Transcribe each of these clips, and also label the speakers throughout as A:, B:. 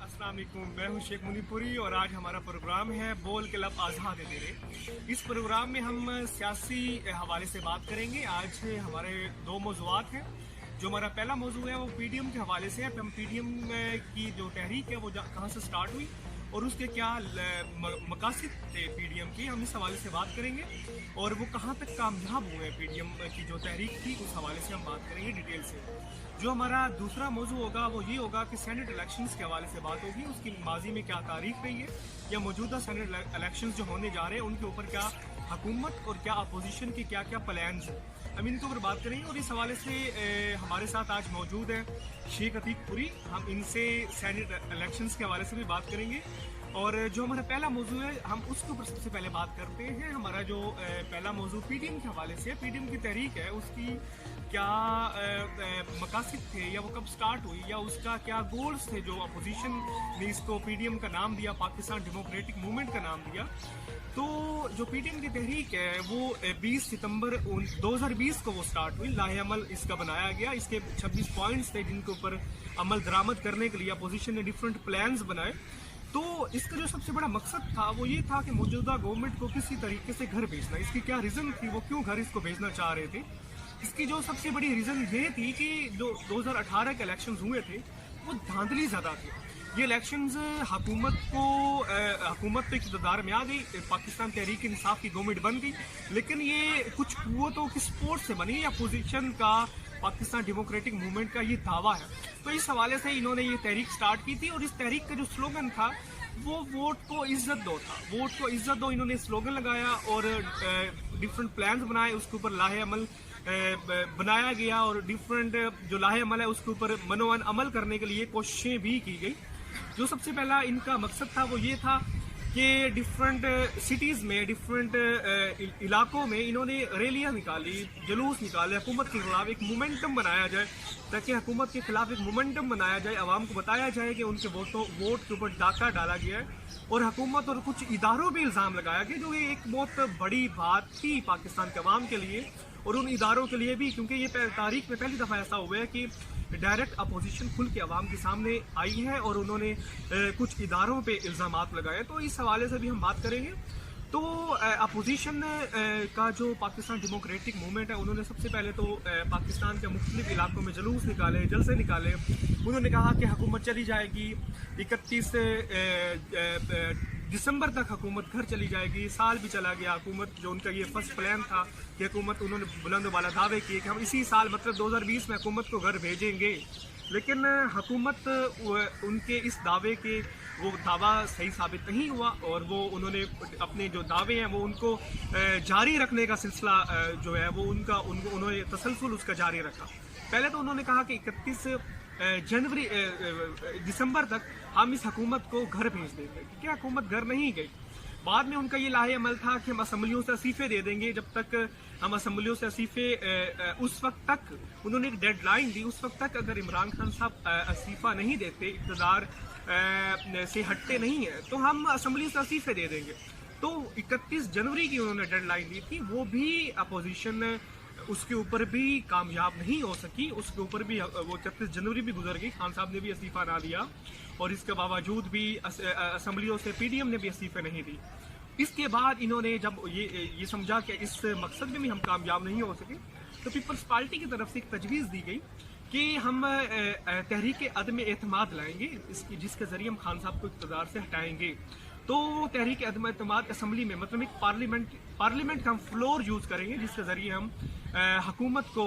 A: अस्सलाम वालेकुम, मैं हूं शेख मुनीपुरी और आज हमारा प्रोग्राम है बोल के लब आज़ाद है तेरे। इस प्रोग्राम में हम सियासी हवाले से बात करेंगे। आज हमारे दो मौज़ूआत हैं। जो हमारा पहला मौजू है वो पीडीएम के हवाले से है। हम पीडीएम की जो तहरीक है वो कहाँ से स्टार्ट हुई और उसके क्या मकासद थे पीडीएम की, हम इस हवाले से बात करेंगे। और वो कहाँ तक कामयाब हुए पीडीएम की जो तहरीक थी, उस हवाले से हम बात करेंगे डिटेल से। जो हमारा दूसरा मौजू होगा वो ये होगा कि सेनेट इलेक्शंस के हवाले से बात होगी। उसकी माजी में क्या तारीख रही है या मौजूदा सेनेट इलेक्शंस जो होने जा रहे हैं उनके ऊपर क्या हुकूमत और क्या अपोजिशन के क्या क्या प्लान्स हैं, हम इनके ऊपर बात करेंगे। और इस हवाले से हमारे साथ आज मौजूद है शेख अतीक पुरी। हम इनसे सेनेट इलेक्शंस के हवाले से भी बात करेंगे। और जो हमारा पहला मौजू है हम उसके ऊपर सबसे पहले बात करते हैं। हमारा जो पहला मौजू पीडीएम के हवाले से, पीडीएम की तहरीक है उसकी क्या मकासद थे या वो कब स्टार्ट हुई या उसका क्या गोल्स थे। जो अपोजिशन ने इसको पीडीएम का नाम दिया, पाकिस्तान डेमोक्रेटिक मूवमेंट का नाम दिया। तो जो पीडीएम की तहरीक है वो 20 सितंबर 2020 को वो स्टार्ट हुई। लाहे अमल इसका बनाया गया। इसके 26 पॉइंट्स थे जिनके ऊपर अमल दरामद करने के लिए अपोजिशन ने डिफरेंट प्लान्स बनाए। तो इसका जो सबसे बड़ा मकसद था वो ये था कि मौजूदा गवर्नमेंट को किसी तरीके से घर भेजना। इसकी क्या रीज़न थी, वो क्यों घर इसको भेजना चाह रहे थे। इसकी जो सबसे बड़ी रीज़न ये थी कि जो 2018 के इलेक्शंस हुए थे वो धांधली ज़्यादा थे। ये इलेक्शंस हुकूमत तो इक़्तिदार में आ गई, पाकिस्तान तहरीक इंसाफ की गवर्नमेंट बन गई, लेकिन ये कुछ कुव्वतों की सपोर्ट से बनी। अपोजिशन का पाकिस्तान डेमोक्रेटिक मूवमेंट का ये दावा है। तो इस हवाले से इन्होंने ये तहरीक स्टार्ट की थी। और इस तहरीक का जो स्लोगन था वो वोट को इज्जत दो था। वोट को इज्जत दो इन्होंने स्लोगन लगाया और डिफरेंट प्लान्स बनाए। उसके ऊपर लाहे अमल बनाया गया और डिफरेंट जो लाहे अमल है उसके ऊपर मनोवन अमल करने के लिए कोशिशें भी की गई। जो सबसे पहला इनका मकसद था वो ये था कि डिफरेंट सिटीज़ में, डिफरेंट इलाकों में इन्होंने रैलियां निकाली, जुलूस निकाले, हुकूमत के खिलाफ एक मोमेंटम बनाया जाए, ताकि हुकूमत के खिलाफ एक मोमेंटम बनाया जाए। आवाम को बताया जाए कि उनके वोट के ऊपर डाका डाला गया है। और हुकूमत और कुछ इदारों पर इल्ज़ाम लगाया गया, जो ये एक बहुत बड़ी बात थी पाकिस्तान के अवाम के लिए और उन इदारों के लिए भी, क्योंकि ये तारीख में पहली दफ़ा ऐसा हुआ है कि डायरेक्ट अपोजिशन खुल के अवाम के सामने आई है और उन्होंने कुछ इदारों पे इल्ज़ामात लगाए। तो इस हवाले से भी हम बात करेंगे। तो अपोजिशन का जो पाकिस्तान डेमोक्रेटिक मूवमेंट है उन्होंने सबसे पहले तो पाकिस्तान के मुख्तलिफ इलाकों में जुलूस निकाले, जलसे निकाले। उन्होंने कहा कि हुकूमत चली जाएगी, 31 दिसंबर तक हुकूमत घर चली जाएगी। साल भी चला गया, हुकूमत जो उनका ये फर्स्ट प्लान था कि हुकूमत, उन्होंने बुलंद वाला दावे किए कि हम इसी साल मतलब 2020 में हुकूमत को घर भेजेंगे। लेकिन हुकूमत उनके इस दावे के वो दावा सही साबित नहीं हुआ और वो उन्होंने अपने जो दावे हैं वो उनको जारी रखने का सिलसिला जो है वो उन्होंने तसलसल उसका जारी रखा। पहले तो उन्होंने कहा कि 31 दिसंबर तक हम इस हुकूमत को घर भेज देंगे, क्योंकि हुकूमत घर नहीं गई। बाद में उनका ये लाहे अमल था कि हम असम्बलियों से इस्तीफे दे देंगे। जब तक हम असम्बलियों से इस्तीफे, उस वक्त तक उन्होंने एक डेडलाइन दी, उस वक्त तक अगर इमरान खान साहब इस्तीफा नहीं देते, इक़्तिदार से हटते नहीं है, तो हम असम्बली से इस्तीफे दे देंगे। तो 31 जनवरी की उन्होंने डेडलाइन दी थी, वो भी अपोजिशन उसके ऊपर भी कामयाब नहीं हो सकी। उसके ऊपर भी वो 31 जनवरी भी गुजर गई, खान साहब ने भी इस्तीफा ना दिया और इसके बावजूद भी असम्बलियों से पीडीएम ने भी इस्तीफे नहीं दी। इसके बाद इन्होंने जब ये समझा कि इस मकसद में भी हम कामयाब नहीं हो सके, तो पीपल्स पार्टी की तरफ से एक तजवीज़ दी गई कि हम तहरीक अदम एतमाद लाएंगे, जिसके ज़रिए हम खान साहब को इक़्तिदार से हटाएंगे। तो तहरीक अदम एतमाद असम्बली में, मतलब एक पार्लियामेंट का हम फ्लोर यूज़ करेंगे, जिसके ज़रिए हम हुकूमत को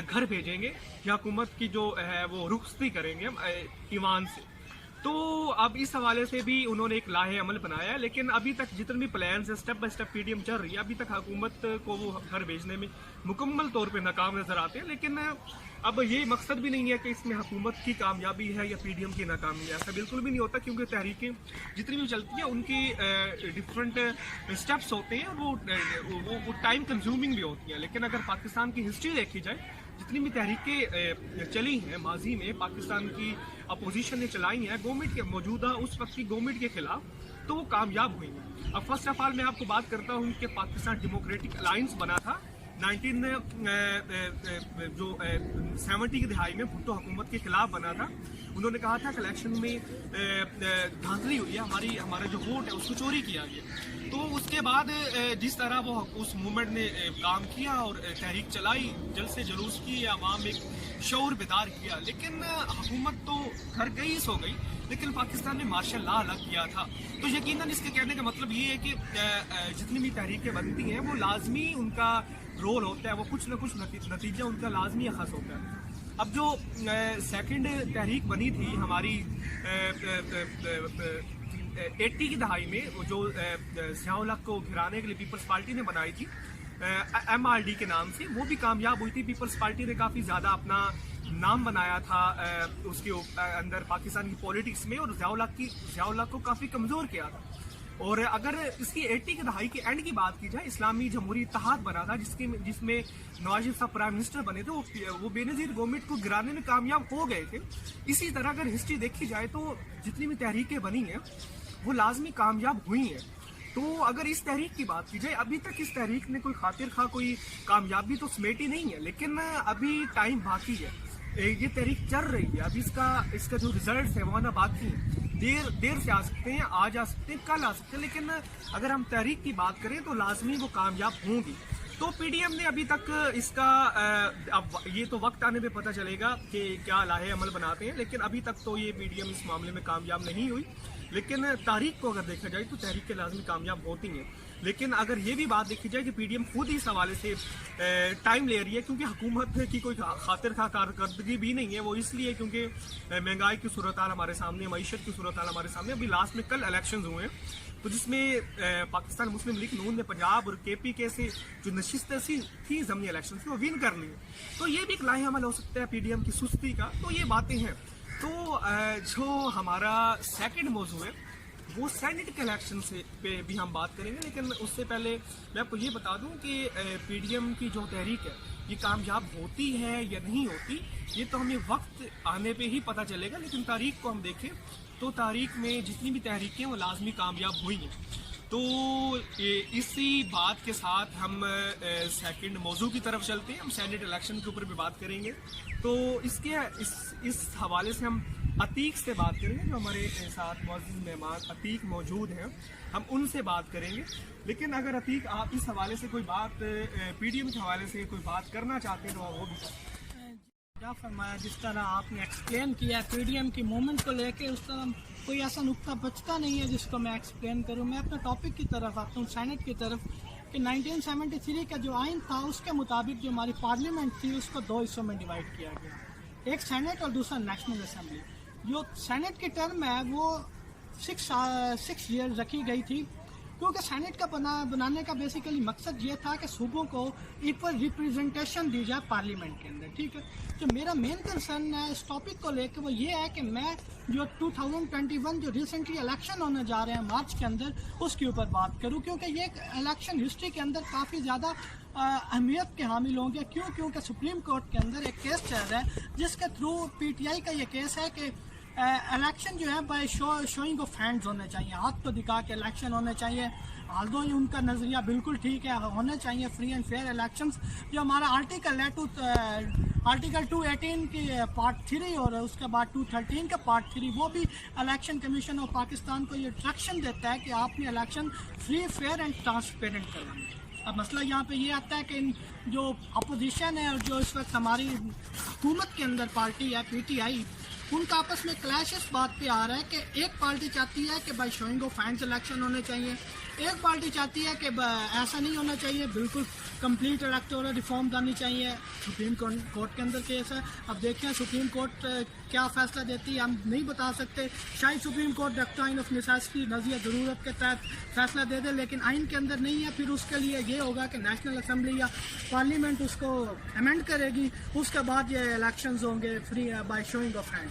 A: घर भेजेंगे या हुकूमत की जो है वो रुखसती करेंगे हम ईमान से। तो अब इस हवाले से भी उन्होंने एक लाहे अमल बनाया है। लेकिन अभी तक जितने भी प्लान है स्टेप बाय स्टेप पीडीएम चल रही है, अभी तक हुकूमत को वो घर भेजने में मुकम्मल तौर पे नाकाम नजर आते हैं। लेकिन अब ये मकसद भी नहीं है कि इसमें हुकूमत की कामयाबी है या पीडीएम की नाकामी है, ऐसा बिल्कुल भी नहीं होता। क्योंकि तहरीकें जितनी भी चलती है उनकी डिफरेंट स्टेप्स होते हैं, वो टाइम कंज्यूमिंग भी होती हैं। लेकिन अगर पाकिस्तान की हिस्ट्री देखी जाए, जितनी भी तहरीकें चली हैं माजी में, पाकिस्तान की अपोजिशन ने चलाई हैं गवर्नमेंट के, मौजूदा उस वक्त की गवर्नमेंट के खिलाफ, तो वो कामयाब हुई हैं। अब फर्स्ट ऑफ ऑल मैं आपको बात करता हूँ कि पाकिस्तान डेमोक्रेटिक अलायंस बना था 70 की दहाई में, भुट्टो हुकूमत के खिलाफ बना था। انہوں نے کہا تھا کہ الیکشن میں دھاندلی ہوئی ہے, ہمارا جو ووٹ ہے اس کو چوری کیا گیا. تو اس کے بعد جس طرح وہ اس موومنٹ نے کام کیا اور تحریک چلائی, جلسے جلوس کی, عوام میں شعور بیدار کیا, لیکن حکومت تو گھر گئی سو گئی, لیکن پاکستان نے مارشل لا الگ کیا تھا. تو یقیناً اس کے کہنے کا مطلب یہ ہے کہ جتنی بھی تحریکیں بنتی ہیں وہ لازمی ان کا رول ہوتا ہے, وہ کچھ نہ کچھ نتیجہ ان کا لازمی اخذ ہوتا ہے. اب جو سیکنڈ تحریک بنی تھی ہماری 80 کی دہائی میں, جو ضیاء الحق کو گھرانے کے لیے پیپلز پارٹی نے بنائی تھی MRD کے نام سے, وہ بھی کامیاب ہوئی تھی. پیپلز پارٹی نے کافی زیادہ اپنا نام بنایا تھا اس کے اندر پاکستان کی پولیٹکس میں, اور ضیاء الحق کو کافی کمزور کیا تھا. اور اگر اس کی 80 کی دہائی کے اینڈ کی بات کی جائے, اسلامی جمہوری اتحاد بنا تھا جس میں نواز شریف صاحب پرائم منسٹر بنے تھے, وہ بے نظیر گورنمنٹ کو گرانے میں کامیاب ہو گئے تھے. اسی طرح اگر ہسٹری دیکھی جائے تو جتنی بھی تحریکیں بنی ہیں وہ لازمی کامیاب ہوئی ہیں. تو اگر اس تحریک کی بات کی جائے, ابھی تک اس تحریک نے کوئی خاطر خواہ کوئی کامیابی تو سمیٹی نہیں ہے, لیکن ابھی ٹائم باقی ہے. یہ تحریک چل رہی ہے, ابھی اس کا جو ریزلٹس ہے وہ آنا باقی ہے. دیر سے آ سکتے ہیں, آج آ سکتے ہیں, کل آ سکتے ہیں, لیکن اگر ہم تحریک کی بات کریں تو لازمی وہ کامیاب ہوں گی. تو PDM نے ابھی تک اس کا, اب یہ تو وقت آنے پہ پتہ چلے گا کہ کیا لاہے عمل بناتے ہیں, لیکن ابھی تک تو یہ PDM اس معاملے میں کامیاب نہیں ہوئی. لیکن تاریخ کو اگر دیکھا جائے تو تحریکیں لازمی کامیاب ہوتی ہیں. لیکن اگر یہ بھی بات دیکھی جائے کہ PDM خود ہی اس حوالے سے ٹائم لے رہی ہے, کیونکہ حکومت کی کوئی خاطر خواہ کارکردگی بھی نہیں ہے. وہ اس لیے کیونکہ مہنگائی کی صورتحال ہمارے سامنے, معیشت کی صورتحال ہمارے سامنے. ابھی لاسٹ میں کل الیکشنز ہوئے ہیں, تو جس میں پاکستان مسلم لیگ نون نے پنجاب اور KP سے جو نشستیں تھی ضمنی الیکشن سے وہ ون کر لی. تو یہ بھی ایک لاہے عمل ہو سکتا ہے PDM کی سستی کا. تو یہ باتیں ہیں. تو جو ہمارا سیکنڈ موضوع ہے وہ سینٹ کے الیکشن سے پہ بھی ہم بات کریں گے, لیکن اس سے پہلے میں آپ کو یہ بتا دوں کہ PDM کی جو تحریک ہے یہ کامیاب ہوتی ہے یا نہیں ہوتی, یہ تو ہمیں وقت آنے پہ ہی پتہ چلے گا. لیکن تاریخ کو ہم دیکھیں تو تاریخ میں جتنی بھی تحریکیں وہ لازمی کامیاب ہوئی ہیں. تو اسی بات کے ساتھ ہم سیکنڈ موضوع کی طرف چلتے ہیں. ہم سینٹ الیکشن کے اوپر بھی بات کریں گے. تو اس حوالے سے ہم عتیق سے بات کریں گے, جو ہمارے ساتھ معزز مہمان عتیق موجود ہیں, ہم ان سے بات کریں گے. لیکن اگر عتیق آپ اس حوالے سے کوئی بات PDM کے حوالے سے کوئی بات کرنا چاہتے ہیں تو وہ بھی
B: کیا فرمایا. جس طرح آپ نے ایکسپلین کیا PDM کی موومنٹ کو لے کے, اس طرح کوئی ایسا نقطہ بچتا نہیں ہے جس کو میں ایکسپلین کروں. میں اپنے ٹاپک کی طرف آتا ہوں, سینٹ کی طرف. کہ 1973 کا جو آئین تھا اس کے مطابق جو ہماری پارلیمنٹ تھی اس کو 2 حصوں میں ڈیوائڈ کیا گیا, ایک سینٹ اور دوسرا نیشنل اسمبلی. جو سینٹ کی ٹرم ہے وہ 6 ایئر رکھی گئی تھی, کیونکہ سینٹ کا بنانے کا بیسیکلی مقصد یہ تھا کہ صوبوں کو ایکول ریپرزنٹیشن دی جائے پارلیمنٹ کے اندر. ٹھیک ہے, جو میرا مین کنسرن ہے اس ٹاپک کو لے کے وہ یہ ہے کہ میں جو 2021 جو ریسنٹلی الیکشن ہونے جا رہے ہیں مارچ کے اندر, اس کے اوپر بات کروں, کیونکہ یہ الیکشن ہسٹری کے اندر کافی زیادہ اہمیت کے حامل ہوں گے. کیونکہ سپریم کورٹ کے اندر ایک کیس چل رہا ہے جس کے تھرو PTI کا یہ کیس ہے کہ الیکشن جو ہے بائی شوئنگ آف ہینڈز ہونے چاہیے, ہاتھ تو دکھا کے الیکشن ہونے چاہیے. آلدو یہ ان کا نظریہ بالکل ٹھیک ہے, ہونے چاہیے فری اینڈ فیئر الیکشنز. جو ہمارا آرٹیکل ہے آرٹیکل 218 کی پارٹ 3 اور اس کے بعد 213 کا پارٹ 3, وہ بھی الیکشن کمیشن آف پاکستان کو یہ ڈائریکشن دیتا ہے کہ آپ نے election free fair and transparent کروانا ہے. اب مسئلہ یہاں پہ یہ آتا ہے کہ جو اپوزیشن ہے اور جو اس وقت ہماری حکومت کے اندر پارٹی ہے PTI, ان کا آپس میں کلیش اس بات پہ آ رہا ہے کہ ایک پارٹی چاہتی ہے کہ by showing of hands election ہونے چاہیے, ایک پارٹی چاہتی ہے کہ ایسا نہیں ہونا چاہیے, بالکل کمپلیٹ الیکٹورل ریفارم کرنی چاہیے. سپریم کورٹ کے اندر کیس ہے, اب دیکھیں سپریم کورٹ کیا فیصلہ دیتی ہے, ہم نہیں بتا سکتے. شاید supreme court doctrine of necessity نظریہ ضرورت کے تحت فیصلہ دے دے, لیکن آئین کے اندر نہیں ہے. پھر اس کے لیے یہ ہوگا کہ نیشنل اسمبلی یا پارلیمنٹ اس کو امینڈ کرے گی, اس کے بعد یہ الیکشنز ہوں گے free by showing of hand.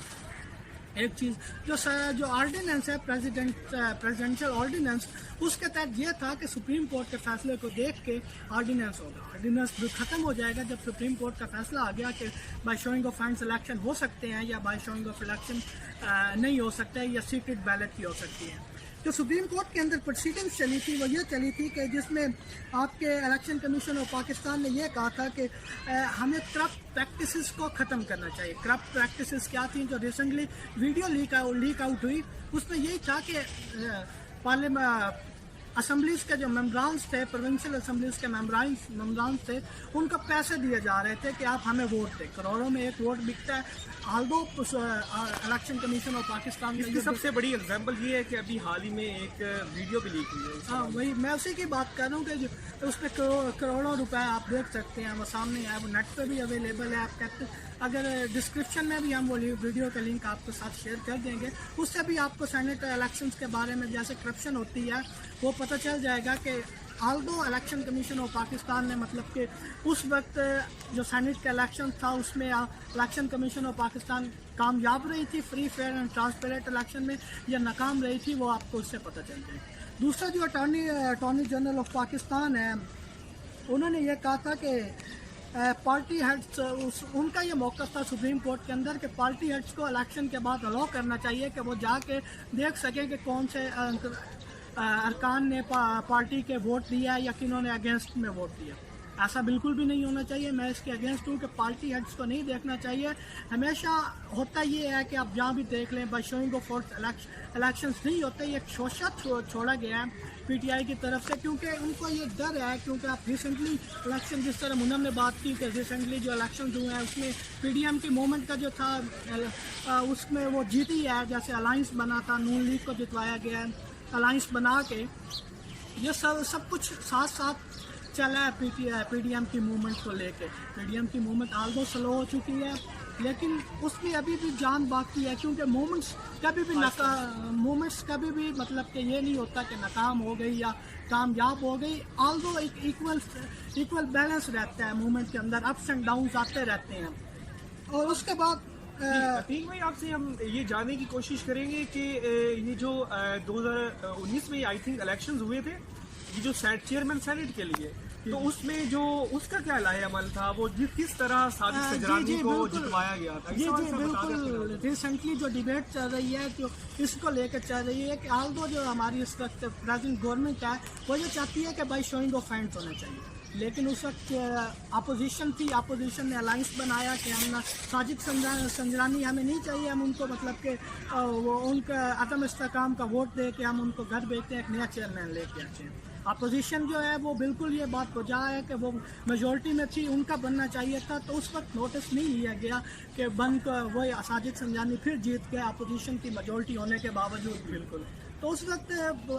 B: ایک چیز جو آرڈیننس ہے پریزیڈنشل آرڈیننس, اس کے تحت یہ تھا کہ سپریم کورٹ کے فیصلے کو دیکھ کے آرڈیننس ہوگا. آرڈیننس ختم ہو جائے گا جب سپریم کورٹ کا فیصلہ آ گیا کہ by showing of hands election ہو سکتے ہیں یا بائی شوئنگ آف الیکشن نہیں ہو سکتا ہے, یا سیکرٹ بیلٹ کی ہو سکتی ہے. जो सुप्रीम कोर्ट के अंदर प्रोसीडिंग्स चली थी वो ये चली थी कि जिसमें आपके इलेक्शन कमीशन ऑफ पाकिस्तान ने ये कहा था कि हमें करप्ट प्रैक्टिसेस को ख़त्म करना चाहिए। करप्ट प्रैक्टिसेस क्या थी जो रिसेंटली वीडियो लीक आउट हुई, उसमें यही था कि पार्लियामेंट असम्बलीज़ के जो मेम्बरान्स थे, प्रोविंशियल असम्बलीज़ के मेम्बरान्स थे, उनको पैसे दिए जा रहे थे कि आप हमें वोट दें। करोड़ों में एक वोट बिकता है। Aldous election commission of Pakistan
A: इसकी सबसे बड़ी एग्जांपल ये है कि अभी हाल ही में एक वीडियो भी लीक हुई है।
B: हाँ, वही मैं उसी की बात कर रहा हूँ कि उस पर करोड़ों रुपए आप देख सकते हैं, वो सामने है, वो नेट पे भी अवेलेबल है। आप कहते अगर डिस्क्रिप्शन में भी हम वो वीडियो का लिंक आपके साथ शेयर कर देंगे, उससे भी आपको सेनेट इलेक्शंस के बारे में जैसे करप्शन होती है वो पता चल जाएगा कि Aldous election commission of Pakistan ने मतलब कि उस वक्त जो सेनेट का इलेक्शन था उसमें इलेक्शन कमीशन ऑफ पाकिस्तान कामयाब रही थी free fair and transparent election में, या नाकाम रही थी, वो आपको उससे पता चल जाएगा। दूसरा जो अटॉर्नी जनरल ऑफ पाकिस्तान है, उन्होंने ये कहा था कि पार्टी हेड्स, उनका ये मौक़िफ़ था सुप्रीम कोर्ट के अंदर कि पार्टी हेड्स को इलेक्शन के बाद अलाउ करना चाहिए कि वो जाके देख सकें कि कौन से अरकान ने पार्टी के वोट दिया या किन्होंने अगेंस्ट में वोट दिया। ऐसा बिल्कुल भी नहीं होना चाहिए। मैं इसके अगेंस्ट हूँ कि पार्टी हेड्स को नहीं देखना चाहिए। हमेशा होता ये है कि आप जहाँ भी देख लें, by showing off force elections नहीं होते। ये शोषा छोड़ा गया है पीटीआई की तरफ से, क्योंकि उनको ये डर है, क्योंकि आप रिसेंटली इलेक्शन, जिस तरह मुनम ने बात की कि रिसेंटली जो इलेक्शन हुए हैं उसमें पीडीएम की मूवमेंट का जो था उसमें वो जीती है। जैसे अलाइंस बना था, नून लीग को जितवाया गया है, अलाइंस बना के ये सब कुछ साथ साथ चला है पीडीएम की मूवमेंट को लेके। पीडीएम की मूवमेंट आल्दो स्लो हो चुकी है, लेकिन उसमें अभी भी जान बाकी है, क्योंकि मूवमेंट्स कभी भी मतलब कि ये नहीं होता कि नाकाम हो गई या कामयाब हो गई। आल्दो एक इक्वल बैलेंस रहता है मूवमेंट के अंदर, अप्स एंड डाउन्स आते रहते हैं। और उसके बाद
A: अतीक भाई, आपसे हम ये जानने की कोशिश करेंगे कि ये जो 2019 में आई थिंक इलेक्शंस हुए थे, ये जो चेयरमैन सेनेट के लिए, तो उसमें जो उसका क्या लाहे अमल था, वो किस तरह साजिश सजरानी को जितवाया गया था?
B: जी बिल्कुल। रिसेंटली जो डिबेट चल रही है, जो इसको लेकर चल रही है कि आल्दो जो हमारी इस वक्त प्रेजेंट गवर्नमेंट है वो ये चाहती है कि बाई शोइंग ऑफ हैंड्स होना चाहिए, लेकिन उस वक्त अपोजिशन थी, अपोजिशन ने अलाइंस बनाया कि हम साजिद संजरानी हमें नहीं चाहिए, हम उनको मतलब कि वो उनका अदम इस्तेकाम का वोट दे के हम उनको घर भेजते हैं, एक नया चेयरमैन लेके आते हैं। अपोजिशन जो है वो बिल्कुल ये बात बजा है कि वो मेजॉरिटी में थी, उनका बनना चाहिए था, तो उस वक्त नोटिस नहीं लिया गया कि वही साजिद संजरानी फिर जीत गए अपोजिशन की मेजॉरिटी होने के बावजूद। बिल्कुल, तो उस वक्त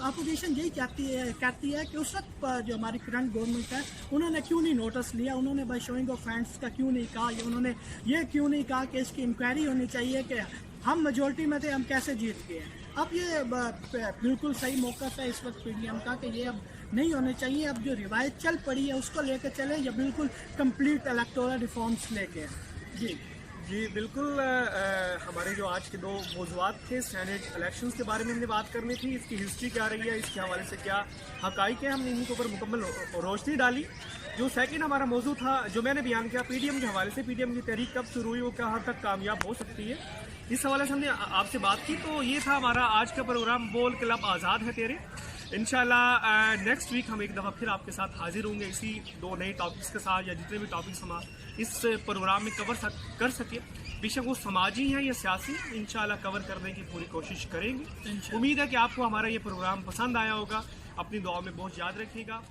B: अपोजिशन यही कहती है कि उस वक्त जो हमारी करंट गवर्नमेंट है उन्होंने क्यों नहीं नोटिस लिया, उन्होंने बाय शोइंग ऑफ हैंड्स का क्यों नहीं कहा, उन्होंने ये क्यों नहीं कहा कि इसकी इंक्वायरी होनी चाहिए कि हम मेजॉरिटी में थे, हम कैसे जीत गए। अब ये बिल्कुल सही मौका है इस वक्त पीडीएम का कि ये अब नहीं होने चाहिए। अब जो रिवायत चल पड़ी है उसको लेकर चले, या बिल्कुल कंप्लीट इलेक्टोरल रिफॉर्म्स लेके।
A: जी बिल्कुल। हमारे जो आज के दो मौज़ूआत थे, सेनेट इलेक्शंस के बारे में हमने बात करनी थी, इसकी हिस्ट्री क्या रही है, इसके हवाले से क्या हक़ाइक़ है, हमने इनके ऊपर मुकम्मल रोशनी डाली। जो सेकंड हमारा मौजू था, जो मैंने बयान किया पीडीएम के हवाले से, पीडीएम की तहरीक कब शुरू हुई, वो क्या हद तक कामयाब हो सकती है, इस हवाले से हमने आपसे बात की। तो ये था हमारा आज का प्रोग्राम, बोल के लब आज़ाद है तेरे। इंशाल्लाह नेक्स्ट वीक हम एक दफ़ा फिर आपके साथ हाजिर होंगे इसी दो नए टॉपिक्स के साथ, या जितने भी टॉपिक्स हम इस प्रोग्राम में कर सके, बेशक वो समाजी हैं या सियासी, इंशाल्लाह कवर करने की पूरी कोशिश करेंगे। उम्मीद है कि आपको हमारा ये प्रोग्राम पसंद आया होगा। अपनी दुआ में बहुत याद रखिएगा।